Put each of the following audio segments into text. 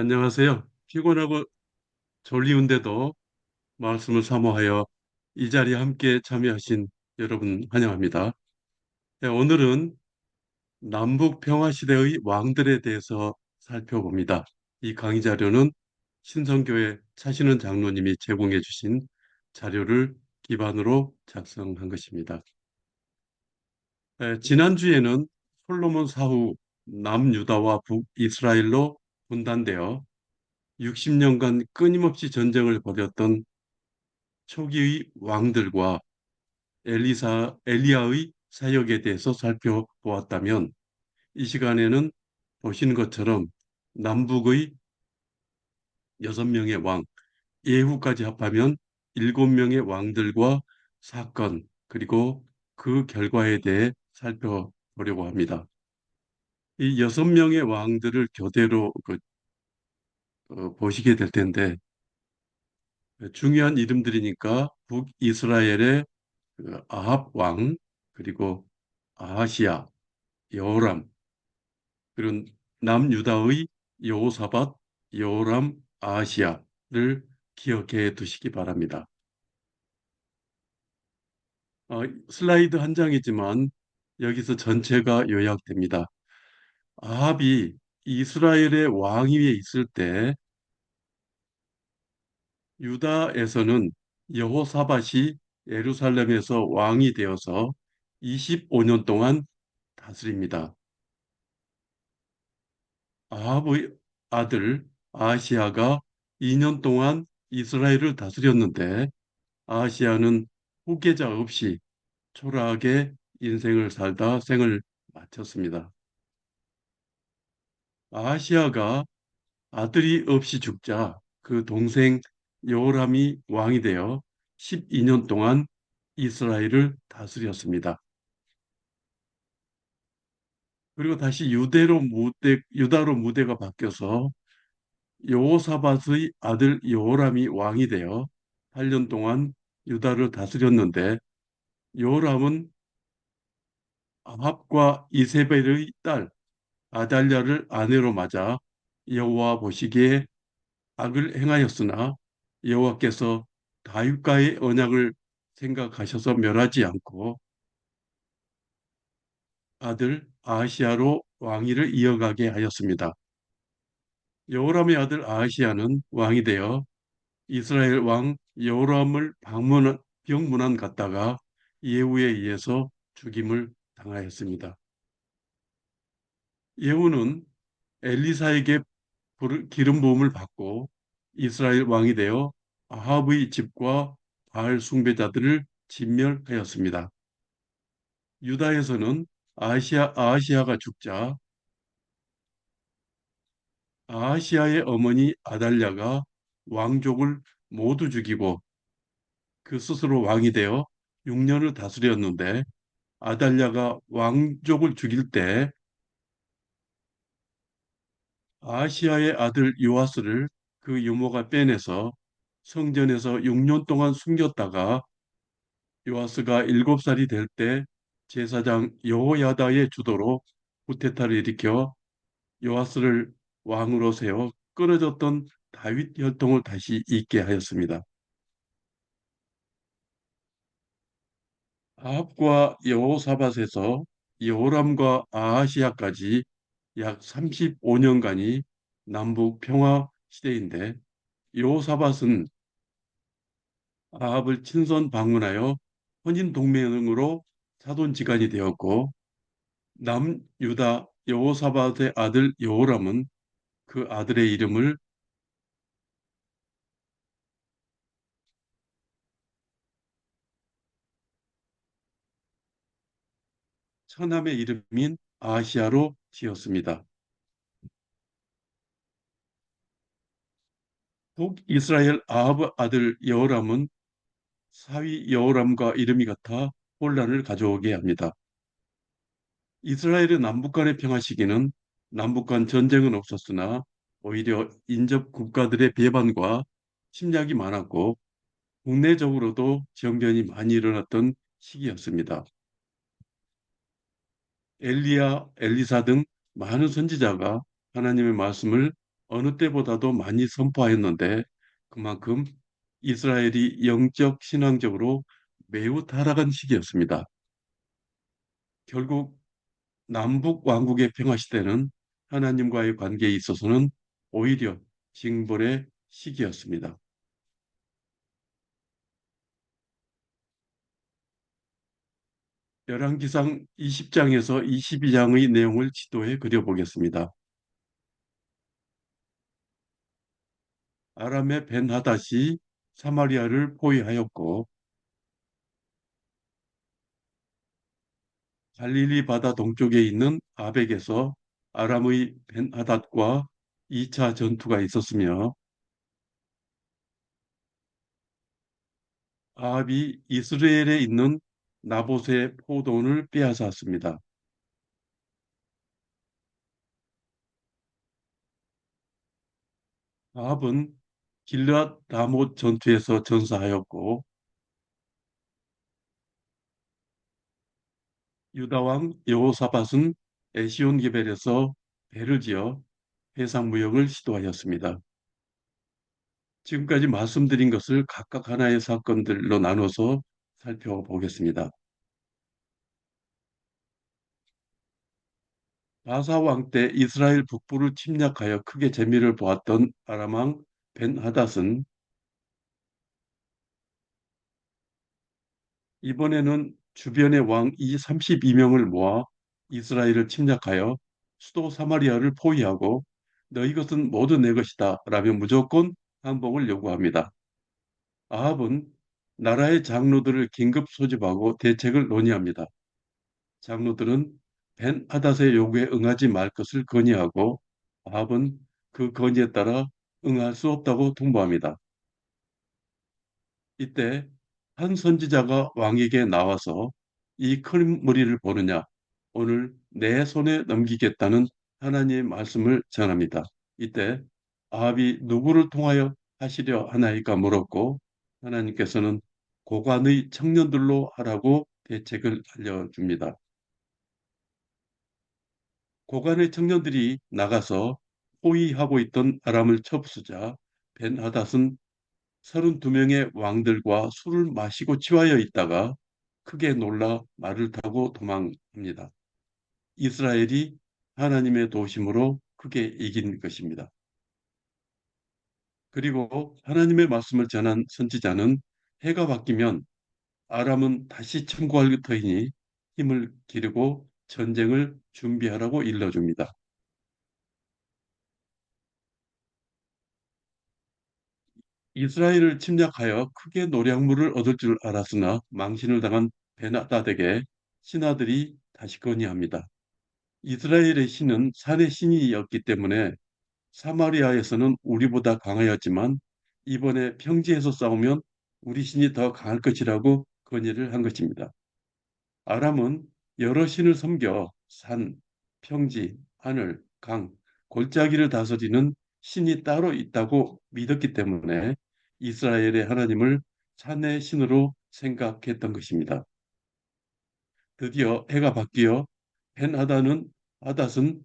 안녕하세요. 피곤하고 졸리운데도 말씀을 사모하여 이 자리에 함께 참여하신 여러분 환영합니다. 네, 오늘은 남북 평화시대의 왕들에 대해서 살펴봅니다. 이 강의 자료는 신성교회 차신원 장로님이 제공해 주신 자료를 기반으로 작성한 것입니다. 지난주에는 솔로몬 사후 남유다와 북이스라엘로 분단되어 60년간 끊임없이 전쟁을 벌였던 초기의 왕들과 엘리야의 사역에 대해서 살펴보았다면 이 시간에는 보신 것처럼 남북의 6명의 왕, 예후까지 합하면 7명의 왕들과 사건, 그리고 그 결과에 대해 살펴보려고 합니다. 이 6명의 왕들을 교대로 보시게 될 텐데 중요한 이름들이니까 북이스라엘의 아합 왕, 그리고 아하시야, 여호람, 그리고 남유다의 여호사밧, 여호람, 아하시야를 기억해 두시기 바랍니다. 슬라이드 한 장이지만 여기서 전체가 요약됩니다. 아합이 이스라엘의 왕위에 있을 때 유다에서는 여호사밧이 예루살렘에서 왕이 되어서 25년 동안 다스립니다. 아합의 아들 아하시아가 2년 동안 이스라엘을 다스렸는데 아하시아는 후계자 없이 초라하게 인생을 살다 생을 마쳤습니다. 아하시아가 아들이 없이 죽자 그 동생 여호람이 왕이 되어 12년 동안 이스라엘을 다스렸습니다. 그리고 다시 유다로 무대가 바뀌어서 여호사밧의 아들 여호람이 왕이 되어 8년 동안 유다를 다스렸는데 여호람은 아합과 이세벨의 딸 아달랴를 아내로 맞아 여호와 보시기에 악을 행하였으나 여호와께서 다윗과의 언약을 생각하셔서 멸하지 않고 아들 아하시아로 왕위를 이어가게 하였습니다. 여호람의 아들 아하시아는 왕이 되어 이스라엘 왕 여호람을 병문안 갔다가 예후에 의해서 죽임을 당하였습니다. 예후는 엘리사에게 기름 부음을 받고 이스라엘 왕이 되어 아합의 집과 바알 숭배자들을 진멸하였습니다. 유다에서는 아하시아가 죽자 아하시아의 어머니 아달랴가 왕족을 모두 죽이고 그 스스로 왕이 되어 6년을 다스렸는데 아달랴가 왕족을 죽일 때 아시아의 아들 요아스를 그 유모가 빼내서 성전에서 6년 동안 숨겼다가 요아스가 7살이 될 때 제사장 여호야다의 주도로 쿠데타를 일으켜 요아스를 왕으로 세워 끊어졌던 다윗 혈통을 다시 잇게 하였습니다. 아합과 여호사밧에서 여호람과 아하시아까지 약 35년간이 남북 평화 시대인데 여호사밧은 아합을 친선 방문하여 혼인 동맹으로 사돈지간이 되었고 남유다 여호사밧의 아들 여호람은 그 아들의 이름을 처남의 이름인 아시아로 지었습니다. 북이스라엘 아합 아들 여호람은 사위 여호람과 이름이 같아 혼란을 가져오게 합니다. 이스라엘의 남북 간의 평화 시기는 남북 간 전쟁은 없었으나 오히려 인접 국가들의 배반과 침략이 많았고 국내적으로도 정변이 많이 일어났던 시기였습니다. 엘리야, 엘리사 등 많은 선지자가 하나님의 말씀을 어느 때보다도 많이 선포하였는데 그만큼 이스라엘이 영적 신앙적으로 매우 타락한 시기였습니다. 결국 남북 왕국의 평화 시대는 하나님과의 관계에 있어서는 오히려 징벌의 시기였습니다. 열왕기상 20장에서 22장의 내용을 지도에 그려보겠습니다. 아람의 벤하닷이 사마리아를 포위하였고 갈릴리 바다 동쪽에 있는 아벡에서 아람의 벤하닷과 2차 전투가 있었으며 아합이 이스라엘에 있는 나봇의 포도원을 빼앗았습니다. 아합은 길르앗 라못 전투에서 전사하였고 유다 왕 여호사밧은 에시온 게벨에서 배를 지어 해상 무역을 시도하였습니다. 지금까지 말씀드린 것을 각각 하나의 사건들로 나눠서 살펴보겠습니다. 바사 왕 때 이스라엘 북부를 침략하여 크게 재미를 보았던 아람 왕 벤하닷은 이번에는 주변의 왕 이 32명을 모아 이스라엘을 침략하여 수도 사마리아를 포위하고 너희 것은 모두 내 것이다 라며 무조건 항복을 요구합니다. 아합은 나라의 장로들을 긴급 소집하고 대책을 논의합니다. 장로들은 벤 하닷의 요구에 응하지 말 것을 건의하고 아합은 그 건의에 따라 응할 수 없다고 통보합니다. 이때 한 선지자가 왕에게 나와서 이 큰 무리를 보느냐 오늘 내 손에 넘기겠다는 하나님의 말씀을 전합니다. 이때 아합이 누구를 통하여 하시려 하나이까 물었고 하나님께서는 고관의 청년들로 하라고 대책을 알려줍니다. 고관의 청년들이 나가서 호위하고 있던 아람을 첩수자 벤하닷은 32명의 왕들과 술을 마시고 취하여 있다가 크게 놀라 말을 타고 도망합니다. 이스라엘이 하나님의 도우심으로 크게 이긴 것입니다. 그리고 하나님의 말씀을 전한 선지자는 해가 바뀌면 아람은 다시 침공할 터이니 힘을 기르고 전쟁을 준비하라고 일러줍니다. 이스라엘을 침략하여 크게 노량물을 얻을 줄 알았으나 망신을 당한 베나다덱의 신하들이 다시 건의합니다. 이스라엘의 신은 산의 신이었기 때문에 사마리아에서는 우리보다 강하였지만 이번에 평지에서 싸우면 우리 신이 더 강할 것이라고 건의를 한 것입니다. 아람은 여러 신을 섬겨 산, 평지, 하늘, 강, 골짜기를 다스리는 신이 따로 있다고 믿었기 때문에 이스라엘의 하나님을 산의 신으로 생각했던 것입니다. 드디어 해가 바뀌어 벤하닷은 하닷은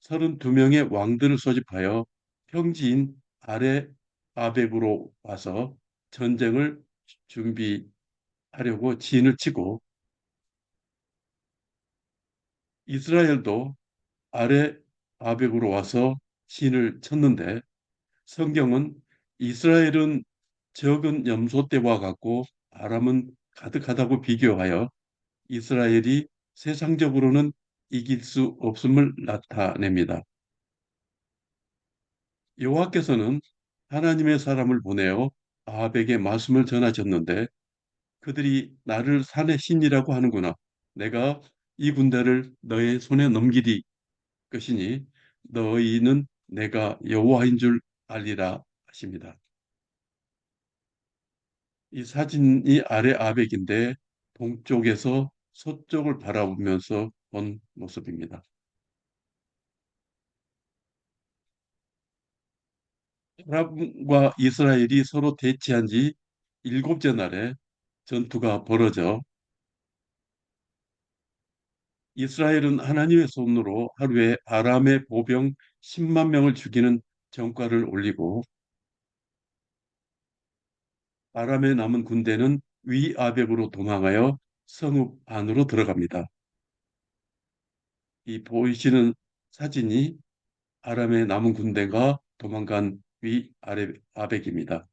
32명의 왕들을 소집하여 평지인 아래 아벡으로 와서 전쟁을 준비하려고 진을 치고 이스라엘도 아래 아벡으로 와서 진을 쳤는데 성경은 이스라엘은 적은 염소 떼와 같고 아람은 가득하다고 비교하여 이스라엘이 세상적으로는 이길 수 없음을 나타냅니다. 여호와께서는 하나님의 사람을 보내어 아합에게 말씀을 전하셨는데 그들이 나를 산의 신이라고 하는구나. 내가 이 군대를 너의 손에 넘기리 것이니 너희는 내가 여호와인 줄 알리라 하십니다. 이 사진이 아래 아벡인데 동쪽에서 서쪽을 바라보면서 본 모습입니다. 아랍과 이스라엘이 서로 대치한 지 일곱째 날에 전투가 벌어져 이스라엘은 하나님의 손으로 하루에 아람의 보병 10만 명을 죽이는 정가를 올리고 아람에 남은 군대는 위아백으로 도망하여 성읍 안으로 들어갑니다. 이 보이시는 사진이 아람의 남은 군대가 도망간 위아백입니다.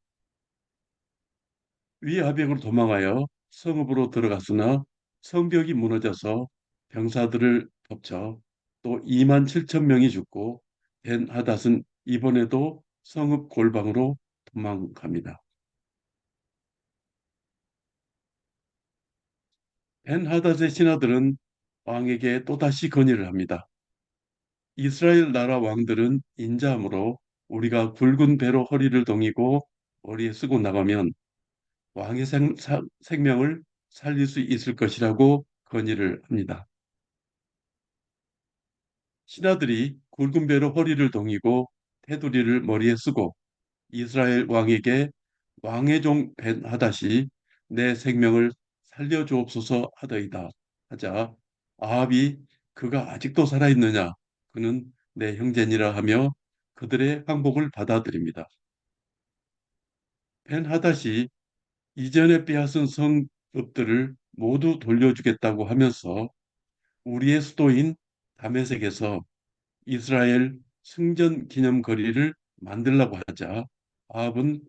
위아백으로 도망하여 성읍으로 들어갔으나 성벽이 무너져서 병사들을 덮쳐 또 2만 7천 명이 죽고 벤하닷은 이번에도 성읍 골방으로 도망갑니다. 벤하닷의 신하들은 왕에게 또다시 건의를 합니다. 이스라엘 나라 왕들은 인자함으로 우리가 굵은 배로 허리를 동이고 머리에 쓰고 나가면 왕의 생명을 살릴 수 있을 것이라고 건의를 합니다. 신하들이 굵은 배로 허리를 동이고 테두리를 머리에 쓰고 이스라엘 왕에게 왕의 종 벤하닷이 내 생명을 살려주옵소서 하더이다 하자 아합이 그가 아직도 살아있느냐 그는 내 형제니라 하며 그들의 항복을 받아들입니다. 벤하닷이 이전에 빼앗은 성읍들을 모두 돌려주겠다고 하면서 우리의 수도인 다메섹에서 이스라엘 승전 기념거리를 만들라고 하자 아합은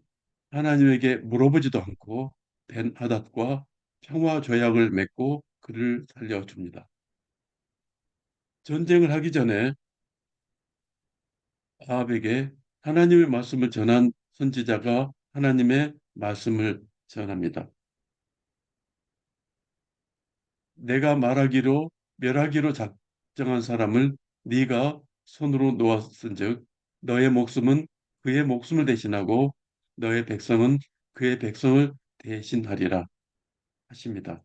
하나님에게 물어보지도 않고 벤하닷과 평화 조약을 맺고 그를 살려줍니다. 전쟁을 하기 전에 아합에게 하나님의 말씀을 전한 선지자가 하나님의 말씀을 전합니다. 내가 말하기로 멸하기로 작정한 사람을 네가 손으로 놓았은즉 너의 목숨은 그의 목숨을 대신하고 너의 백성은 그의 백성을 대신하리라 하십니다.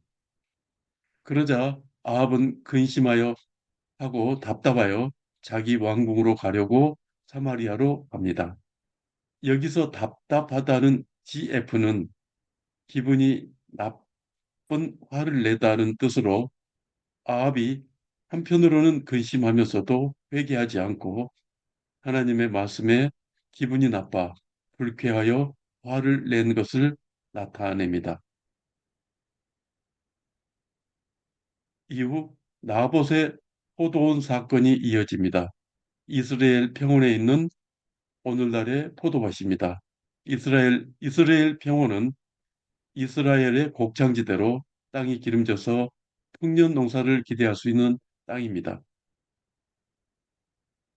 그러자 아합은 근심하여 하고 답답하여 자기 왕궁으로 가려고 사마리아로 갑니다. 여기서 답답하다는 GF는 기분이 나쁜 화를 내다는 뜻으로 아합이 한편으로는 근심하면서도 회개하지 않고 하나님의 말씀에 기분이 나빠 불쾌하여 화를 낸 것을 나타냅니다. 이후 나봇의 포도원 사건이 이어집니다. 이스라엘 평원에 있는 오늘날의 포도밭입니다. 이스라엘 평원은 이스라엘의 곡창지대로 땅이 기름져서 풍년 농사를 기대할 수 있는 땅입니다.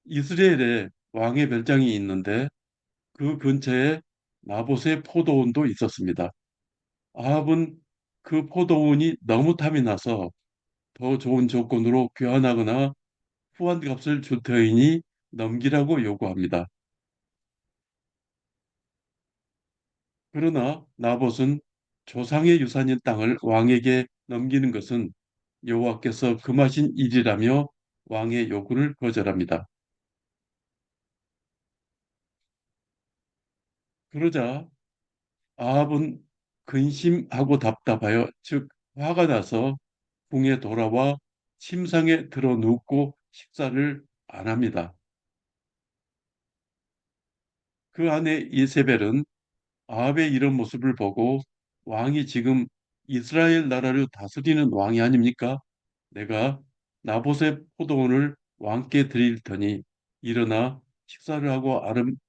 이스라엘에 왕의 별장이 있는데 그 근처에 나봇의 포도원도 있었습니다. 아합은 그 포도원이 너무 탐이 나서 더 좋은 조건으로 교환하거나 후한값을 줄 터이니 넘기라고 요구합니다. 그러나 나봇은 조상의 유산인 땅을 왕에게 넘기는 것은 여호와께서 금하신 일이라며 왕의 요구를 거절합니다. 그러자 아합은 근심하고 답답하여 즉 화가 나서 궁에 돌아와 침상에 들어 눕고 식사를 안 합니다. 그 아내 이세벨은 아합의 이런 모습을 보고 왕이 지금 이스라엘 나라를 다스리는 왕이 아닙니까? 내가 나봇의 포도원을 왕께 드릴 터니 일어나 식사를 하고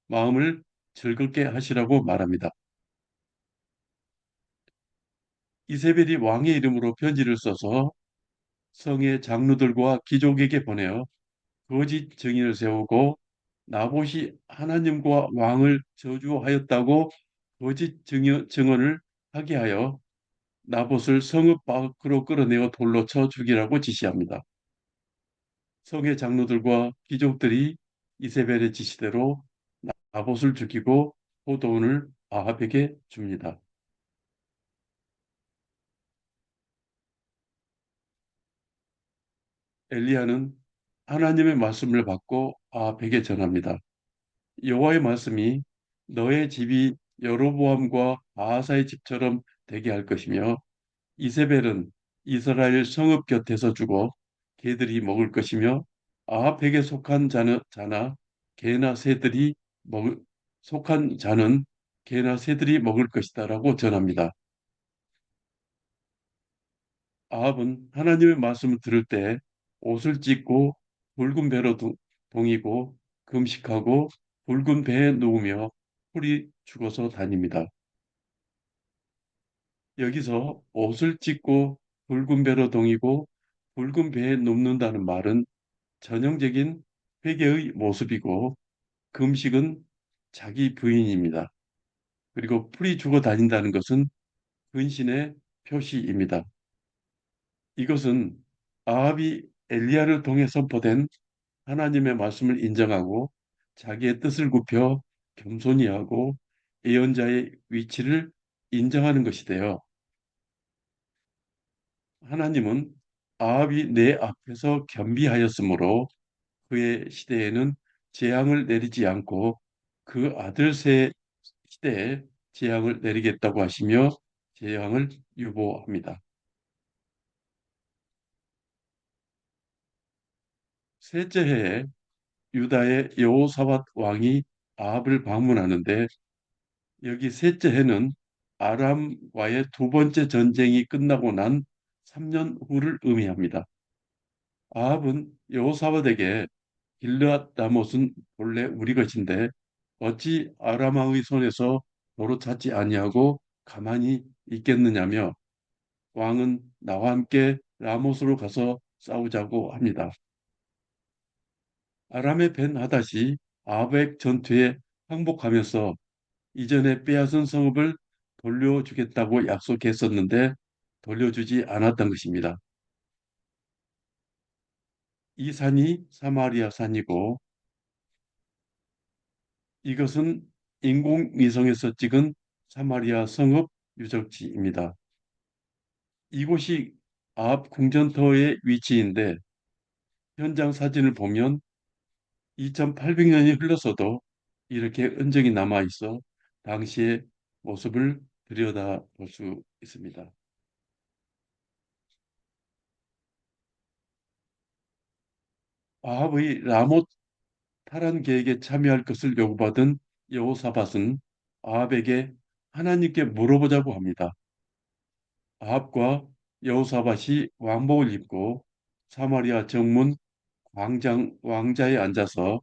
마음을 즐겁게 하시라고 말합니다. 이세벨이 왕의 이름으로 편지를 써서 성의 장로들과 귀족에게 보내어 거짓 증인을 세우고 나봇이 하나님과 왕을 저주하였다고 거짓 증언을 하게 하여 나봇을 성읍 밖으로 끌어내어 돌로 쳐 죽이라고 지시합니다. 성의 장로들과 귀족들이 이세벨의 지시대로 나봇을 죽이고 포도원을 아합에게 줍니다. 엘리야는 하나님의 말씀을 받고 아합에게 전합니다. 여호와의 말씀이 너의 집이 여로보암과 아하사의 집처럼 되게 할 것이며 이세벨은 이스라엘 성읍 곁에서 죽어 개들이 먹을 것이며 아합에게 속한 자나 개나 새들이 먹, 속한 자는 개나 새들이 먹을 것이다라고 전합니다. 아합은 하나님의 말씀을 들을 때 옷을 찢고 붉은 배로 동이고 금식하고 붉은 배에 누우며 풀이 죽어서 다닙니다. 여기서 옷을 찢고 붉은 배로 동이고 붉은 배에 눕는다는 말은 전형적인 회개의 모습이고 금식은 자기 부인입니다. 그리고 풀이 죽어 다닌다는 것은 근신의 표시입니다. 이것은 아합이 엘리야를 통해 선포된 하나님의 말씀을 인정하고 자기의 뜻을 굽혀 겸손히 하고 예언자의 위치를 인정하는 것이 되어 하나님은 아합이 내 앞에서 겸비하였으므로 그의 시대에는 재앙을 내리지 않고 그 아들 세 시대에 재앙을 내리겠다고 하시며 재앙을 유보합니다. 셋째 해에 유다의 여호사밧 왕이 아합을 방문하는데 여기 셋째 해는 아람과의 두 번째 전쟁이 끝나고 난 3년 후를 의미합니다. 아합은 여호사밧에게 길르앗 라못은 본래 우리 것인데 어찌 아람 왕의 손에서 도로 찾지 아니하고 가만히 있겠느냐며 왕은 나와 함께 라못으로 가서 싸우자고 합니다. 아람의 벤 하닷이 아합의 전투에 항복하면서 이전에 빼앗은 성읍을 돌려주겠다고 약속했었는데 돌려주지 않았던 것입니다. 이 산이 사마리아 산이고 이것은 인공위성에서 찍은 사마리아 성읍 유적지입니다. 이곳이 아합 궁전터의 위치인데 현장 사진을 보면 2800년이 흘러서도 이렇게 흔적이 남아 있어 당시의 모습을 들여다볼 수 있습니다. 아합의 라못 탈환 계획에 참여할 것을 요구받은 여호사밧은 아합에게 하나님께 물어보자고 합니다. 아합과 여호사밧이 왕복을 입고 사마리아 정문 광장 왕자에 앉아서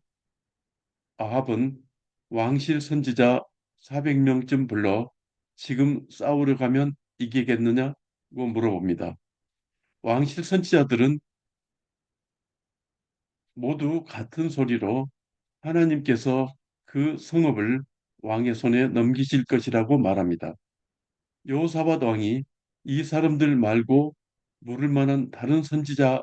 아합은 왕실 선지자 400명쯤 불러 지금 싸우러 가면 이기겠느냐고 물어봅니다. 왕실 선지자들은 모두 같은 소리로 하나님께서 그 성읍을 왕의 손에 넘기실 것이라고 말합니다. 여호사밧 왕이 이 사람들 말고 물을 만한 다른 선지자가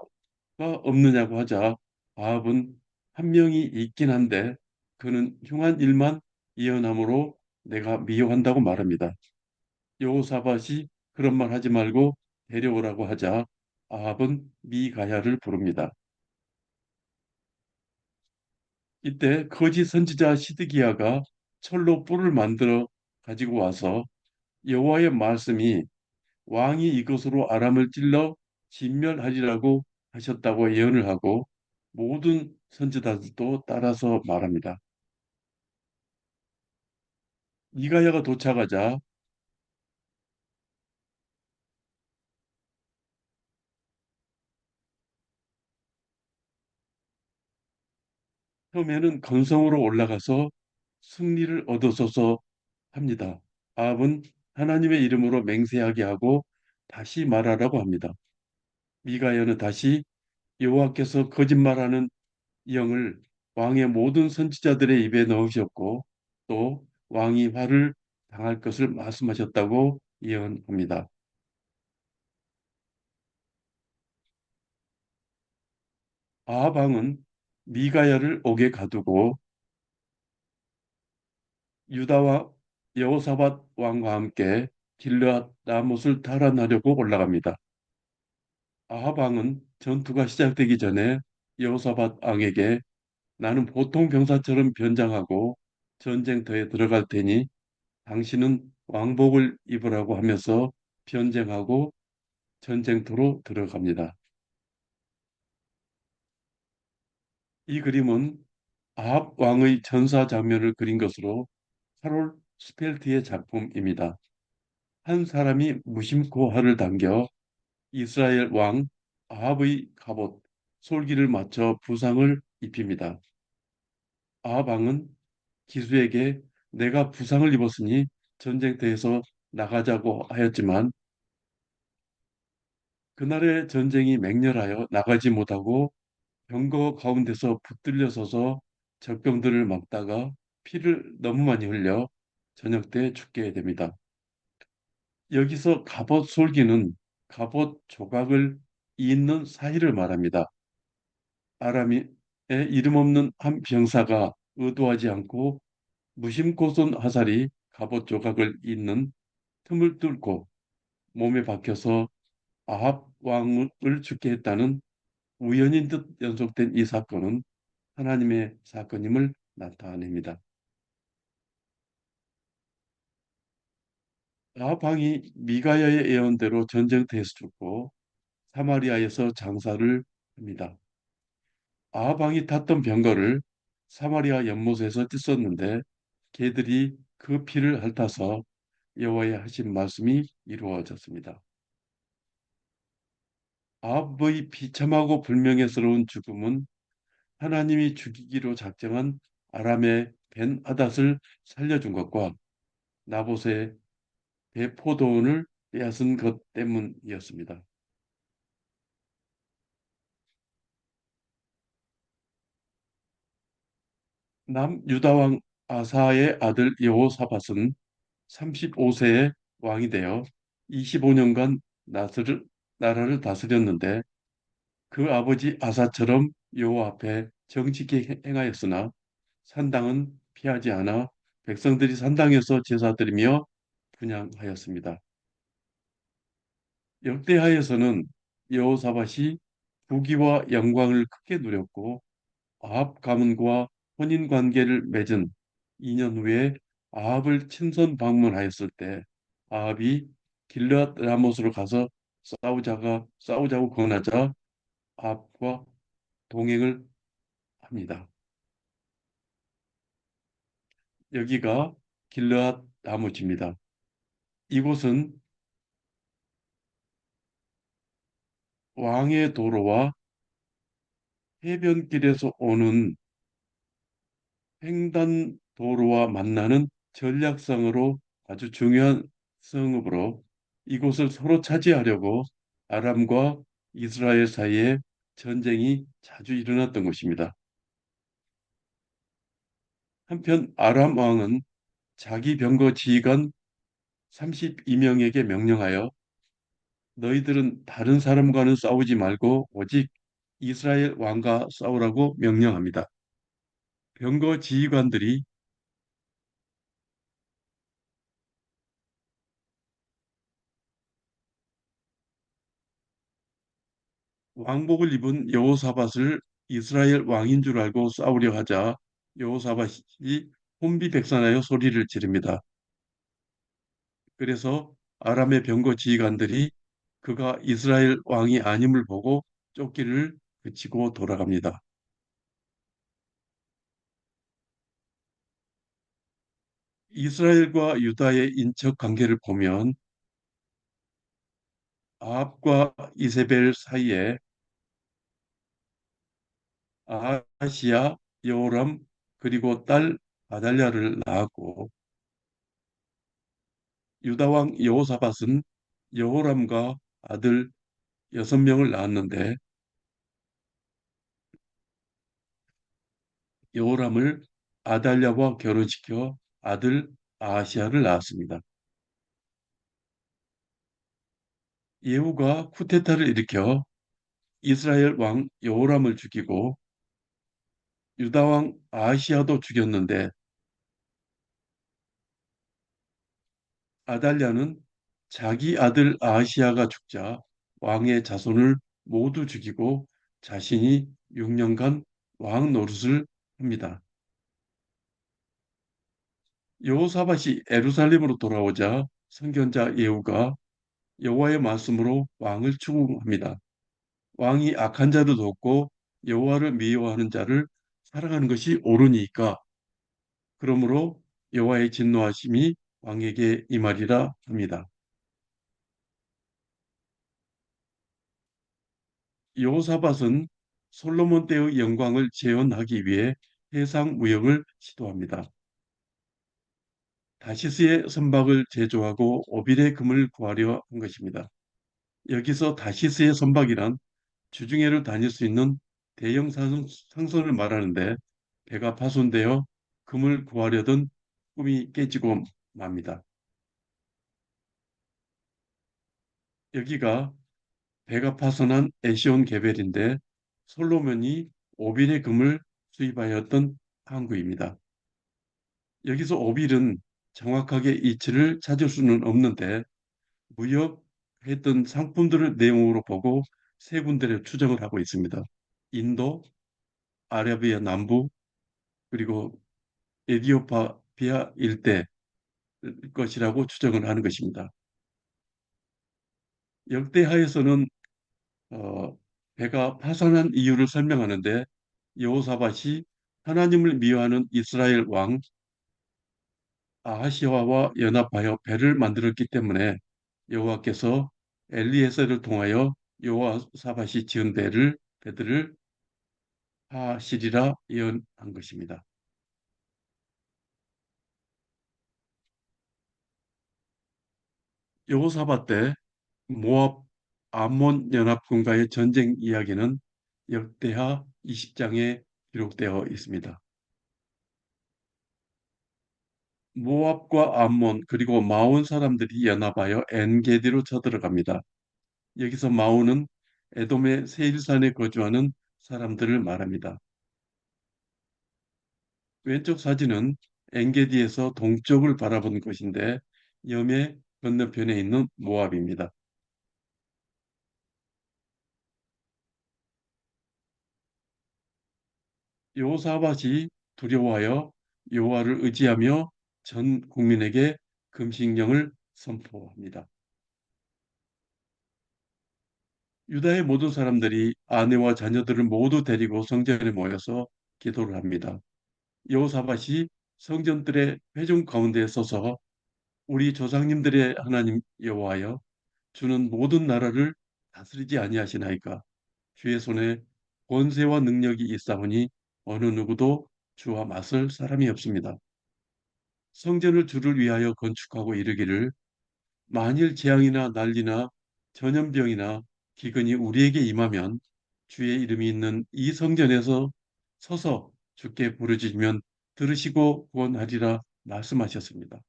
없느냐고 하자 아합은 한 명이 있긴 한데 그는 흉한 일만 예언함으로 내가 미워한다고 말합니다. 여호사밧이 그런 말 하지 말고 데려오라고 하자 아합은 미가야를 부릅니다. 이때 거짓 선지자 시드기야가 철로 뿔을 만들어 가지고 와서 여호와의 말씀이 왕이 이것으로 아람을 찔러 진멸하리라고 하셨다고 예언을 하고 모든 선지자들도 따라서 말합니다. 미가야가 도착하자 처음에는 건성으로 올라가서 승리를 얻어서서 합니다. 아합은 하나님의 이름으로 맹세하게 하고 다시 말하라고 합니다. 미가야는 다시 여호와께서 거짓말하는 영을 왕의 모든 선지자들의 입에 넣으셨고 또 왕이 화를 당할 것을 말씀하셨다고 예언합니다. 아합 왕은 미가야를 옥에 가두고 유다와 여호사밧 왕과 함께 길르앗 라못을 탈환하려고 올라갑니다. 아합 왕은 전투가 시작되기 전에 여호사밧 왕에게 나는 보통 병사처럼 변장하고 전쟁터에 들어갈 테니 당신은 왕복을 입으라고 하면서 변쟁하고 전쟁터로 들어갑니다. 이 그림은 아합 왕의 전사 장면을 그린 것으로 카롤 스펠트의 작품입니다. 한 사람이 무심코 활을 당겨 이스라엘 왕 아합의 갑옷, 솔기를 맞춰 부상을 입힙니다. 아합 왕은 기수에게 내가 부상을 입었으니 전쟁터에서 나가자고 하였지만 그날의 전쟁이 맹렬하여 나가지 못하고 병거 가운데서 붙들려 서서 적병들을 막다가 피를 너무 많이 흘려 저녁 때 죽게 됩니다. 여기서 갑옷 솔기는 갑옷 조각을 잇는 사이를 말합니다. 아람의 이름 없는 한 병사가 의도하지 않고 무심코 쏜 화살이 갑옷 조각을 잇는 틈을 뚫고 몸에 박혀서 아합 왕을 죽게 했다는 우연인 듯 연속된 이 사건은 하나님의 사건임을 나타냅니다. 아합 왕이 미가야의 예언대로 전쟁터에서 죽고 사마리아에서 장사를 합니다. 아합 왕이 탔던 병거를 사마리아 연못에서 찢었는데 개들이 그 피를 핥아서 여호와의 하신 말씀이 이루어졌습니다. 아합의 비참하고 불명예스러운 죽음은 하나님이 죽이기로 작정한 아람의 벤 하닷을 살려준 것과 나봇의 배포도원을 빼앗은 것 때문이었습니다. 남유다 왕 아사의 아들 여호사밧은 35세에 왕이 되어 25년간 나라를 다스렸는데 그 아버지 아사처럼 여호와 앞에 정직히 행하였으나 산당은 피하지 않아 백성들이 산당에서 제사 드리며 분향하였습니다. 역대하에서는 여호사밧이 부귀와 영광을 크게 누렸고 아합 가문과 혼인 관계를 맺은 2년 후에 아합을 친선 방문하였을 때 아합이 길르앗 라못으로 가서 싸우자고 권하자 아합과 동행을 합니다. 여기가 길르앗 라못입니다. 이곳은 왕의 도로와 해변길에서 오는 횡단도로와 만나는 전략성으로 아주 중요한 성읍으로 이곳을 서로 차지하려고 아람과 이스라엘 사이에 전쟁이 자주 일어났던 곳입니다. 한편 아람 왕은 자기 병거 지휘관 32명에게 명령하여 너희들은 다른 사람과는 싸우지 말고 오직 이스라엘 왕과 싸우라고 명령합니다. 병거 지휘관들이 왕복을 입은 여호사밧을 이스라엘 왕인 줄 알고 싸우려 하자 여호사밧이 혼비백산하여 소리를 지릅니다. 그래서 아람의 병거 지휘관들이 그가 이스라엘 왕이 아님을 보고 쫓기를 그치고 돌아갑니다. 이스라엘과 유다의 인척 관계를 보면 아합과 이세벨 사이에 아하시야, 여호람 그리고 딸 아달랴를 낳았고 유다 왕 여호사밧은 여호람과 아들 6명을 낳았는데 여호람을 아달랴와 결혼시켜 아들 아하시야를 낳았습니다. 예후가 쿠데타를 일으켜 이스라엘 왕 여호람을 죽이고 유다 왕 아하시야도 죽였는데 아달랴는 자기 아들 아하시야가 죽자 왕의 자손을 모두 죽이고 자신이 6년간 왕 노릇을 합니다. 여호사밧이 예루살렘으로 돌아오자 선견자 예후가 여호와의 말씀으로 왕을 추궁합니다. 왕이 악한 자를 돕고 여호와를 미워하는 자를 살아가는 것이 옳으니까 그러므로 여호와의 진노하심이 왕에게 임하리라 합니다. 여호사밧은 솔로몬 때의 영광을 재현하기 위해 해상 무역을 시도합니다. 다시스의 선박을 제조하고 오빌의 금을 구하려 한 것입니다. 여기서 다시스의 선박이란 주중해를 다닐 수 있는 대형 상선을 말하는데 배가 파손되어 금을 구하려던 꿈이 깨지고 맙니다. 여기가 배가 파손한 에시온 게벨인데 솔로몬이 오빌의 금을 수입하였던 항구입니다. 여기서 오빌은 정확하게 이치를 찾을 수는 없는데 무역했던 상품들을 내용으로 보고 세 군데를 추정을 하고 있습니다. 인도, 아라비아 남부, 그리고 에디오피아 일대 것이라고 추정을 하는 것입니다. 역대하에서는 어, 배가 파산한 이유를 설명하는데 여호사밧이 하나님을 미워하는 이스라엘 왕 아하시아와 연합하여 배를 만들었기 때문에 여호와께서 엘리에셀을 통하여 여호사밧이 지은 배들을 하시리라 예언한 것입니다. 여호사밧 때 모압 암몬 연합군과의 전쟁 이야기는 역대하 20장에 기록되어 있습니다. 모압과 암몬 그리고 마온 사람들이 연합하여 엔게디로 쳐들어갑니다. 여기서 마온은 에돔의 세일산에 거주하는 사람들을 말합니다. 왼쪽 사진은 엔게디에서 동쪽을 바라본 것인데 염해 건너편에 있는 모압입니다. 여호사밧이 두려워하여 여호와를 의지하며 전 국민에게 금식령을 선포합니다. 유다의 모든 사람들이 아내와 자녀들을 모두 데리고 성전에 모여서 기도를 합니다. 여호사밧이 성전들의 회중 가운데 서서 우리 조상님들의 하나님 여호와여 주는 모든 나라를 다스리지 아니하시나이까 주의 손에 권세와 능력이 있사오니 어느 누구도 주와 맞설 사람이 없습니다. 성전을 주를 위하여 건축하고 이르기를 만일 재앙이나 난리나 전염병이나 기근이 우리에게 임하면 주의 이름이 있는 이 성전에서 서서 주께 부르짖으면 들으시고 구원하리라 말씀하셨습니다.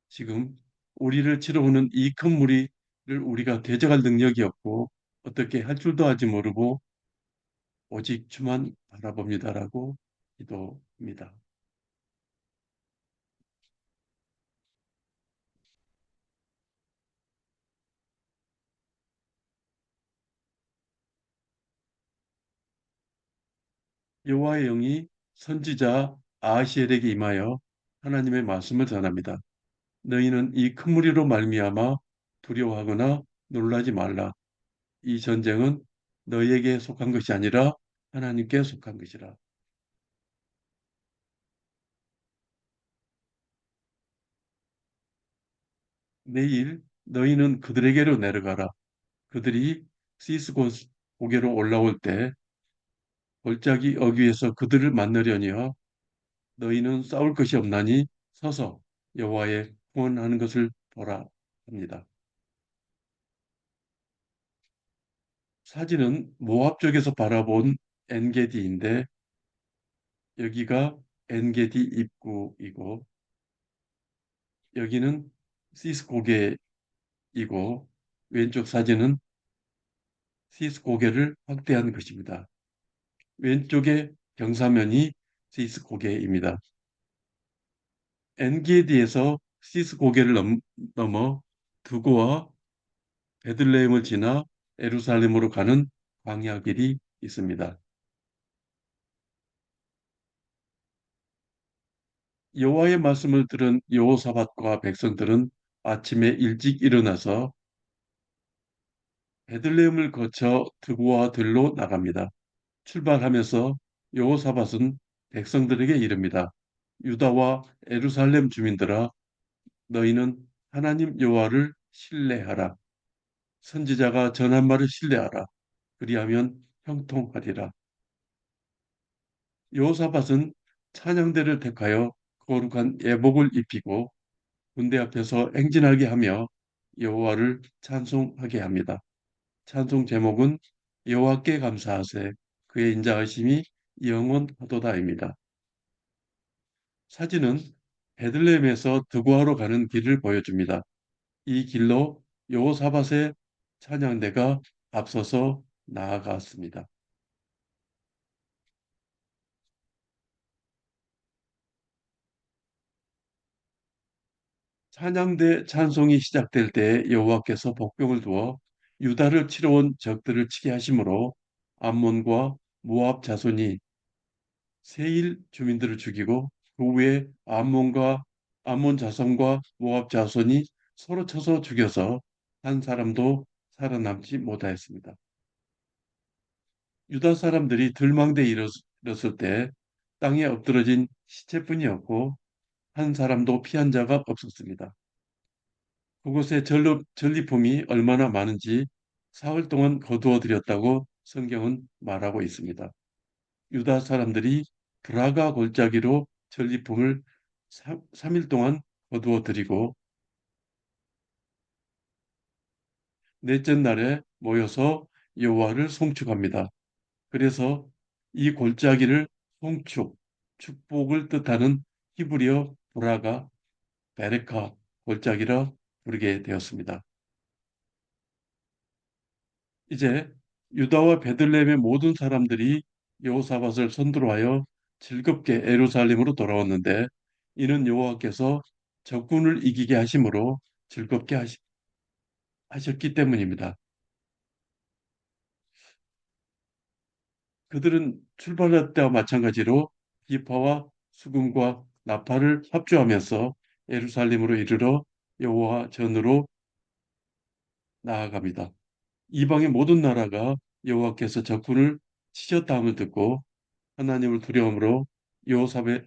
지금 우리를 치러오는 이 큰 무리를 우리가 대적할 능력이 없고 어떻게 할 줄도 아지 모르고 오직 주만 바라봅니다라고 기도합니다. 여호와의 영이 선지자 아하시엘에게 임하여 하나님의 말씀을 전합니다. 너희는 이 큰 무리로 말미암아 두려워하거나 놀라지 말라. 이 전쟁은 너희에게 속한 것이 아니라 하나님께 속한 것이라. 내일 너희는 그들에게로 내려가라. 그들이 시스 고개로 올라올 때 골짜기 어귀에서 그들을 만나려니와 너희는 싸울 것이 없나니 서서 여호와의 구원하는 것을 보라 합니다. 사진은 모압 쪽에서 바라본 엔게디인데 여기가 엔게디 입구이고 여기는 시스 고개이고 왼쪽 사진은 시스 고개를 확대한 것입니다. 왼쪽의 경사면이 시스 고개입니다. 엔게디에서 시스 고개를 넘어 두고와 베들레헴을 지나 예루살렘으로 가는 광야 길이 있습니다. 여호와의 말씀을 들은 여호사밧과 백성들은 아침에 일찍 일어나서 베들레헴을 거쳐 드보와 들로 나갑니다. 출발하면서 여호사밧은 백성들에게 이릅니다. 유다와 예루살렘 주민들아, 너희는 하나님 여호와를 신뢰하라. 선지자가 전한 말을 신뢰하라. 그리하면 형통하리라. 여호사밧은 찬양대를 택하여 거룩한 예복을 입히고 군대 앞에서 행진하게 하며 여호와를 찬송하게 합니다. 찬송 제목은 여호와께 감사하세 그의 인자하심이 영원하도다입니다. 사진은 베들레헴에서 드고아로 가는 길을 보여줍니다. 이 길로 여호사밧의 찬양대가 앞서서 나아갔습니다. 찬양대 찬송이 시작될 때 여호와께서 복병을 두어 유다를 치러 온 적들을 치게 하심으로 암몬과 모압 자손이 세일 주민들을 죽이고 그 후에 암몬 자손과 모압 자손이 서로 쳐서 죽여서 한 사람도 살아남지 못하였습니다. 유다 사람들이 들망대에 이르렀을 때 땅에 엎드러진 시체뿐이었고 한 사람도 피한 자가 없었습니다. 그곳에 전리품이 얼마나 많은지 사흘 동안 거두어 들였다고 성경은 말하고 있습니다. 유다 사람들이 브라가 골짜기로 전리품을 3일 동안 거두어 들이고 넷째 날에 모여서 여호와를 송축합니다. 그래서 이 골짜기를 송축, 축복을 뜻하는 히브리어 브라가 베레카 골짜기라 부르게 되었습니다. 이제 유다와 베들레헴의 모든 사람들이 여호사밧을 선두로 하여 즐겁게 예루살렘으로 돌아왔는데 이는 여호와께서 적군을 이기게 하심으로 즐겁게 하셨기 때문입니다. 그들은 출발할 때와 마찬가지로 기파와 수금과 나팔을 합주하면서 예루살렘으로 이르러 여호와 전으로 나아갑니다. 이방의 모든 나라가 여호와께서 적군을 치셨다함을 듣고 하나님을 두려움으로 여호사밧의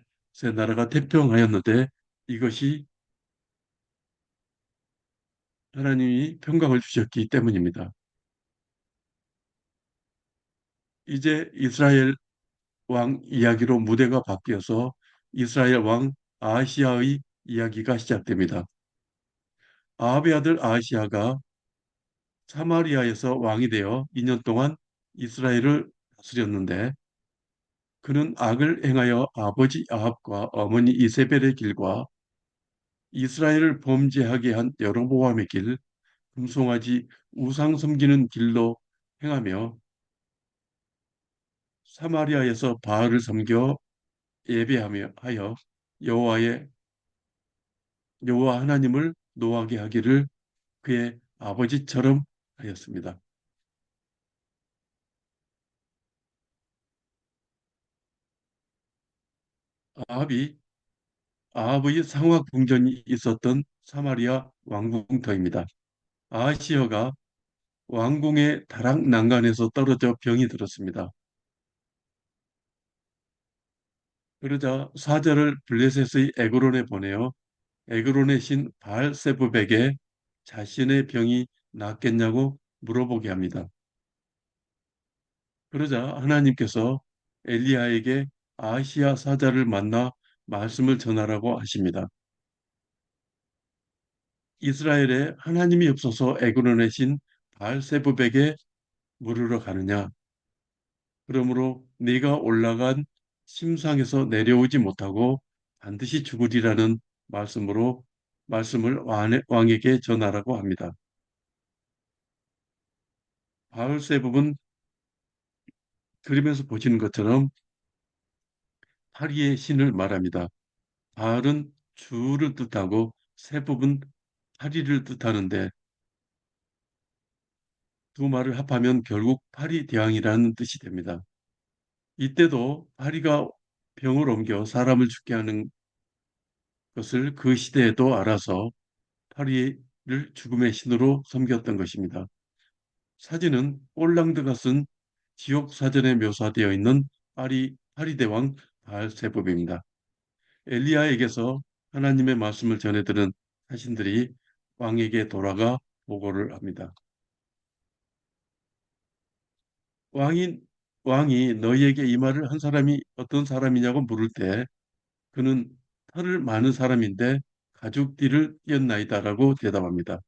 나라가 태평하였는데 이것이 하나님이 평강을 주셨기 때문입니다. 이제 이스라엘 왕 이야기로 무대가 바뀌어서 이스라엘 왕 아하시아의 이야기가 시작됩니다. 아합의 아들 아하시아가 사마리아에서 왕이 되어 2년 동안 이스라엘을 다스렸는데 그는 악을 행하여 아버지 아합과 어머니 이세벨의 길과 이스라엘을 범죄하게 한 여로보암의 길, 금송아지 우상 섬기는 길로 행하며 사마리아에서 바알을 섬겨 예배하며 하여 여호와의 여호와 하나님을 노하게 하기를 그의 아버지처럼 하였습니다. 아합이 아합의 상황 궁전이 있었던 사마리아 왕궁터입니다. 아하시어가 왕궁의 다락 난간에서 떨어져 병이 들었습니다. 그러자 사자를 블레셋의 에그론에 보내어 에그론의 신 바알세부백에 자신의 병이 낫겠냐고 물어보게 합니다. 그러자 하나님께서 엘리야에게 아시아 사자를 만나 말씀을 전하라고 하십니다. 이스라엘에 하나님이 없어서 에그론의 신 바알세부백에 물으러 가느냐? 그러므로 네가 올라간 침상에서 내려오지 못하고 반드시 죽으리라는 말씀으로 말씀을 왕에게 전하라고 합니다. 바알세붑은 그림에서 보시는 것처럼 파리의 신을 말합니다. 바알은 주를 뜻하고 세붑은 파리를 뜻하는데 두 말을 합하면 결국 파리 대왕이라는 뜻이 됩니다. 이때도 파리가 병을 옮겨 사람을 죽게 하는 것을 그 시대에도 알아서 파리를 죽음의 신으로 섬겼던 것입니다. 사진은 홀랑드가 쓴 지옥 사전에 묘사되어 있는 파리 대왕 바알세법입니다. 엘리야에게서 하나님의 말씀을 전해 들은 사신들이 왕에게 돌아가 보고를 합니다. 왕이 왕이 너희에게 이 말을 한 사람이 어떤 사람이냐고 물을 때 그는 털을 많은 사람인데 가죽띠를 띄었나이다라고 대답합니다.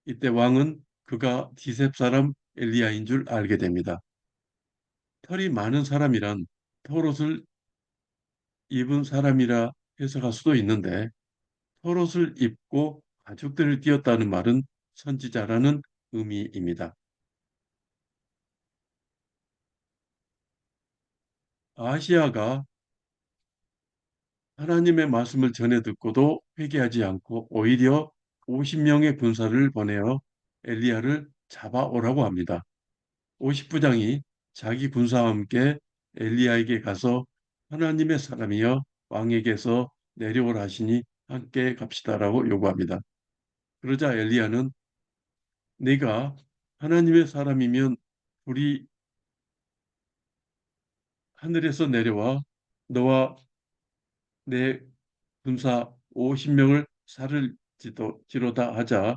이때 왕은 그가 디셉 사람 엘리야인 줄 알게 됩니다. 털이 많은 사람이란 털옷을 입은 사람이라 해석할 수도 있는데 털옷을 입고 가죽들을 띄었다는 말은 선지자라는 의미입니다. 아시아가 하나님의 말씀을 전해 듣고도 회개하지 않고 오히려 50명의 군사를 보내어 엘리야를 잡아오라고 합니다. 50부장이 자기 군사와 함께 엘리야에게 가서 하나님의 사람이여 왕에게서 내려오라 하시니 함께 갑시다라고 요구합니다. 그러자 엘리야는 네가 하나님의 사람이면 불이 하늘에서 내려와 너와 내 군사 50명을 지로다 하자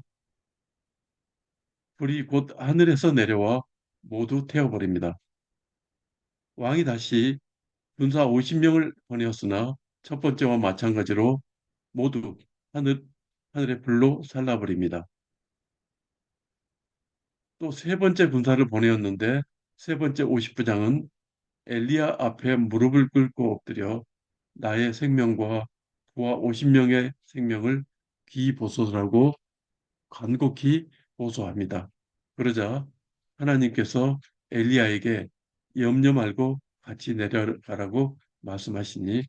불이 곧 하늘에서 내려와 모두 태워버립니다. 왕이 다시 군사 50명을 보내었으나 첫 번째와 마찬가지로 모두 하늘, 하늘의 불로 살라버립니다. 또 세 번째 군사를 보내었는데 세 번째 50부장은 엘리야 앞에 무릎을 꿇고 엎드려 나의 생명과 부하 50명의 생명을 귀보소서라고 간곡히 호소합니다. 그러자 하나님께서 엘리야에게 염려 말고 같이 내려가라고 말씀하시니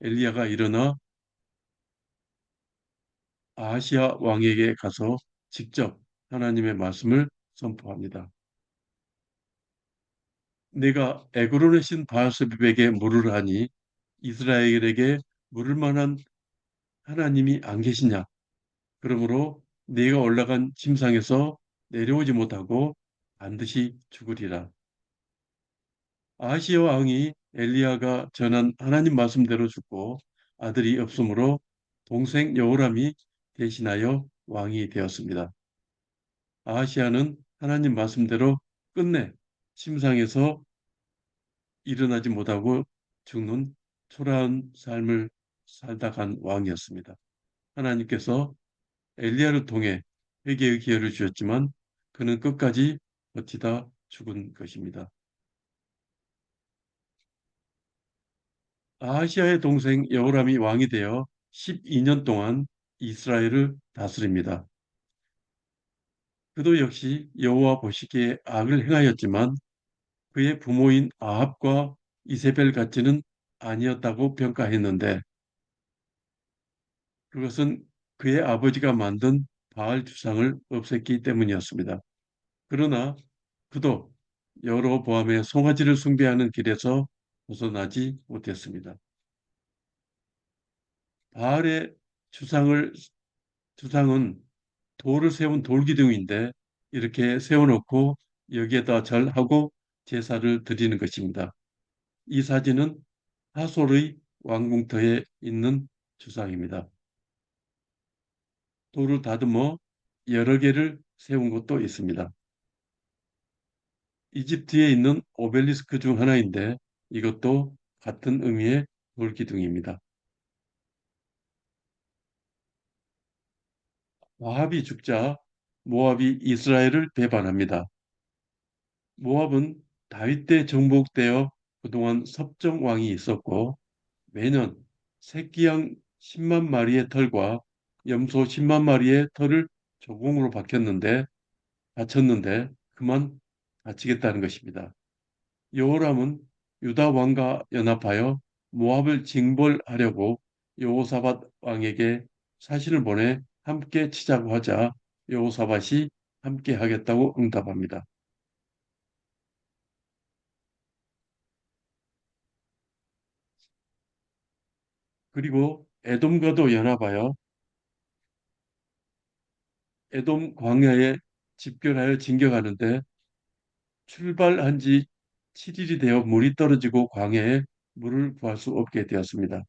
엘리야가 일어나 아하시아 왕에게 가서 직접 하나님의 말씀을 선포합니다. 내가 에그론의 신 바알세붑에게 물을 하니 이스라엘에게 물을 만한 하나님이 안 계시냐? 그러므로 네가 올라간 침상에서 내려오지 못하고 반드시 죽으리라. 아하시아 왕이 엘리야가 전한 하나님 말씀대로 죽고 아들이 없으므로 동생 여호람이 대신하여 왕이 되었습니다. 아하시아는 하나님 말씀대로 끝내 침상에서 일어나지 못하고 죽는 초라한 삶을 살다 간 왕이었습니다. 하나님께서 엘리야를 통해 회개의 기회를 주셨지만 그는 끝까지 버티다 죽은 것입니다. 아하시아의 동생 여호람이 왕이 되어 12년 동안 이스라엘을 다스립니다. 그도 역시 여호와 보시기에 악을 행하였지만 그의 부모인 아합과 이세벨 같지는 아니었다고 평가했는데 그것은 그의 아버지가 만든 바알 주상을 없앴기 때문이었습니다. 그러나 그도 여로보암의 송아지를 숭배하는 길에서 벗어나지 못했습니다. 바알의 주상은 돌을 세운 돌기둥인데 이렇게 세워놓고 여기에다 절하고 제사를 드리는 것입니다. 이 사진은 하솔의 왕궁터에 있는 주상입니다. 돌을 다듬어 여러 개를 세운 곳도 있습니다. 이집트에 있는 오벨리스크 중 하나인데 이것도 같은 의미의 돌기둥입니다. 모압이 죽자 모압이 이스라엘을 배반합니다. 모압은 다윗 때 정복되어 그동안 섭정왕이 있었고 매년 새끼양 10만 마리의 털과 염소 10만 마리의 털을 조공으로 바쳤는데 그만 바치겠다는 것입니다. 여호람은 유다 왕과 연합하여 모압을 징벌하려고 여호사밧 왕에게 사신을 보내 함께 치자고 하자 여호사밧이 함께 하겠다고 응답합니다. 그리고 에돔과도 연합하여 에돔 광야에 집결하여 진격하는데 출발한 지 7일이 되어 물이 떨어지고 광야에 물을 구할 수 없게 되었습니다.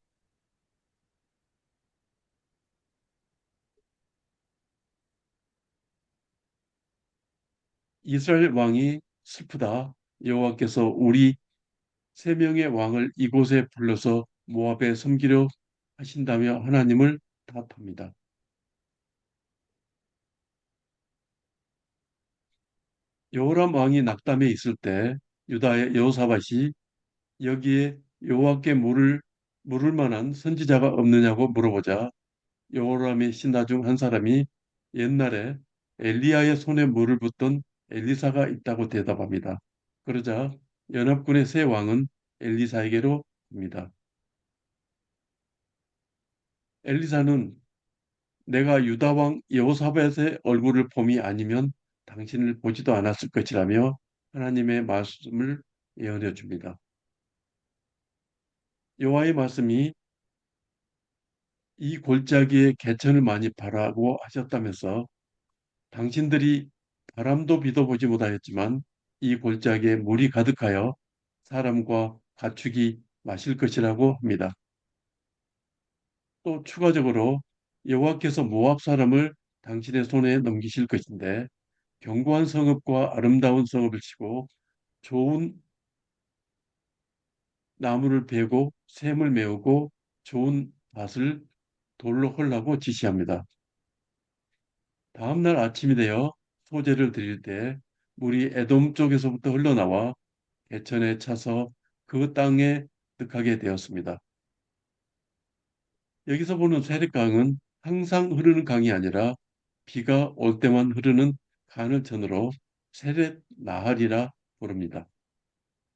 이스라엘 왕이 슬프다. 여호와께서 우리 세 명의 왕을 이곳에 불러서 모압에 섬기려 하신다며 하나님을 탓합니다. 여호람 왕이 낙담해 있을 때 유다의 여호사밧이 여기에 여호와께 물을 만한 선지자가 없느냐고 물어보자 여호람의 신하 중 한 사람이 옛날에 엘리야의 손에 물을 붓던 엘리사가 있다고 대답합니다. 그러자 연합군의 세 왕은 엘리사에게로 갑니다. 엘리사는 내가 유다 왕 여호사밧의 얼굴을 봄이 아니면 당신을 보지도 않았을 것이라며 하나님의 말씀을 예언해 줍니다. 여호와의 말씀이 이 골짜기에 개천을 많이 바라고 하셨다면서 당신들이 바람도 비도 보지 못하였지만 이 골짜기에 물이 가득하여 사람과 가축이 마실 것이라고 합니다. 또 추가적으로 여호와께서 모압 사람을 당신의 손에 넘기실 것인데 견고한 성읍과 아름다운 성읍을 치고 좋은 나무를 베고 샘을 메우고 좋은 밭을 돌로 헐라고 지시합니다. 다음 날 아침이 되어 소재를 드릴 때 물이 에돔 쪽에서부터 흘러나와 개천에 차서 그 땅에 득하게 되었습니다. 여기서 보는 세례강은 항상 흐르는 강이 아니라 비가 올 때만 흐르는 간헐천으로 세렛 나할이라 부릅니다.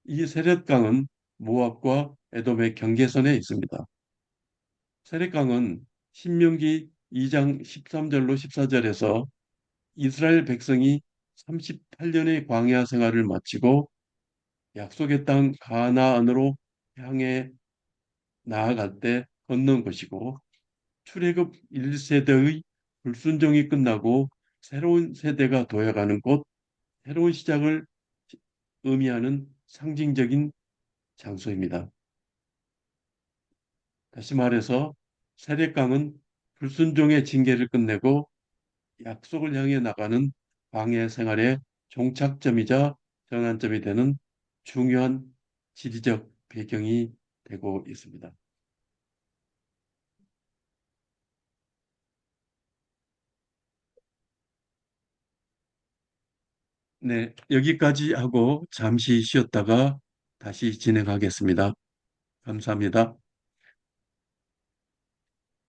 이 세렛강은 모압과 에돔의 경계선에 있습니다. 세렛강은 신명기 2장 13절로 14절에서 이스라엘 백성이 38년의 광야 생활을 마치고 약속의 땅 가나안으로 향해 나아갈 때 건넌 것이고 출애굽 1세대의 불순종이 끝나고 새로운 세대가 도약하는 곳, 새로운 시작을 의미하는 상징적인 장소입니다. 다시 말해서 세례강은 불순종의 징계를 끝내고 약속을 향해 나가는 광야 생활의 종착점이자 전환점이 되는 중요한 지리적 배경이 되고 있습니다. 네, 여기까지 하고 잠시 쉬었다가 다시 진행하겠습니다. 감사합니다.